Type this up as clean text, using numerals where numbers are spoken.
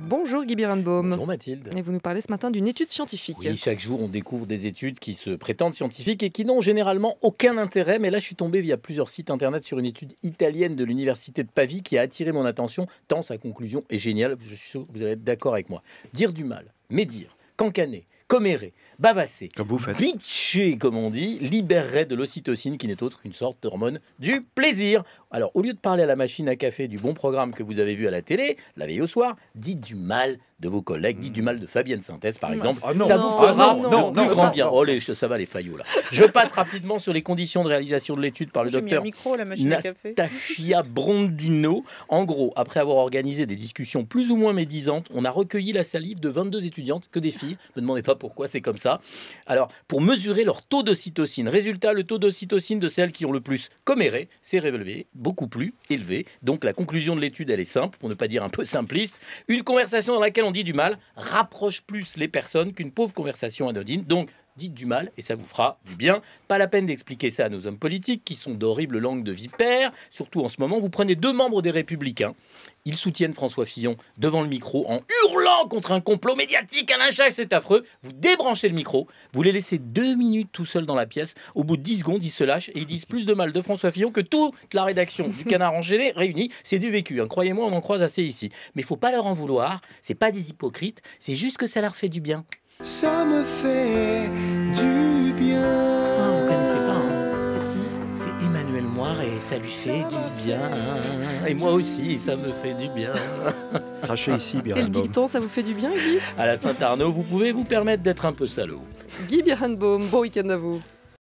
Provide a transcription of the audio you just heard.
Bonjour Guy Birenbaum. Bonjour Mathilde. Et vous nous parlez ce matin d'une étude scientifique. Oui, chaque jour on découvre des études qui se prétendent scientifiques et qui n'ont généralement aucun intérêt. Mais là je suis tombé via plusieurs sites internet sur une étude italienne de l'université de Pavie qui a attiré mon attention tant sa conclusion est géniale. Je suis sûr que vous allez être d'accord avec moi. Dire du mal, médire, cancaner, commérer, bavasser, Comme vous faites. bitcher, comme on dit, libérerait de l'ocytocine qui n'est autre qu'une sorte d'hormone du plaisir. Alors, au lieu de parler à la machine à café du bon programme que vous avez vu à la télé, la veille au soir, dites du mal de vos collègues, dites du mal de Fabienne Synthèse, par exemple. Ah non. Ça vous fera non, le plus grand bien. Oh, ça va les faillots, là. Je passe rapidement sur les conditions de réalisation de l'étude par le J'ai mis un docteur micro à la machine à café. Nastasia Brondino. En gros, après avoir organisé des discussions plus ou moins médisantes, on a recueilli la salive de 22 étudiantes, que des filles. Ne me demandez pas pourquoi, c'est comme ça. Alors, pour mesurer leur taux d'ocytocine. Résultat, le taux d'ocytocine de celles qui ont le plus comméré s'est révélé beaucoup plus élevé. Donc, la conclusion de l'étude, elle est simple, pour ne pas dire un peu simpliste. Une conversation dans laquelle on dit du mal rapproche plus les personnes qu'une pauvre conversation anodine. Donc, dites du mal et ça vous fera du bien. Pas la peine d'expliquer ça à nos hommes politiques qui sont d'horribles langues de vipères. Surtout en ce moment, vous prenez deux membres des Républicains. Ils soutiennent François Fillon devant le micro en hurlant contre un complot médiatique. Alain Chaves, c'est affreux. Vous débranchez le micro, vous les laissez 2 minutes tout seuls dans la pièce. Au bout de 10 secondes, ils se lâchent et ils disent plus de mal de François Fillon que toute la rédaction du Canard enchaîné réunie. C'est du vécu, hein. Croyez-moi, on en croise assez ici. Mais il faut pas leur en vouloir. C'est pas des hypocrites. C'est juste que ça leur fait du bien. Ça me fait du bien. Ah, vous connaissez pas, hein. C'est qui? C'est Emmanuel Moire et ça lui fait du bien. Et moi aussi, ça me fait du bien. Crachez ici, Et le Birenbaum. dicton, ça vous fait du bien, Guy? À la Saint-Arnaud, vous pouvez vous permettre d'être un peu salaud. Guy Birenbaum, bon week-end à vous.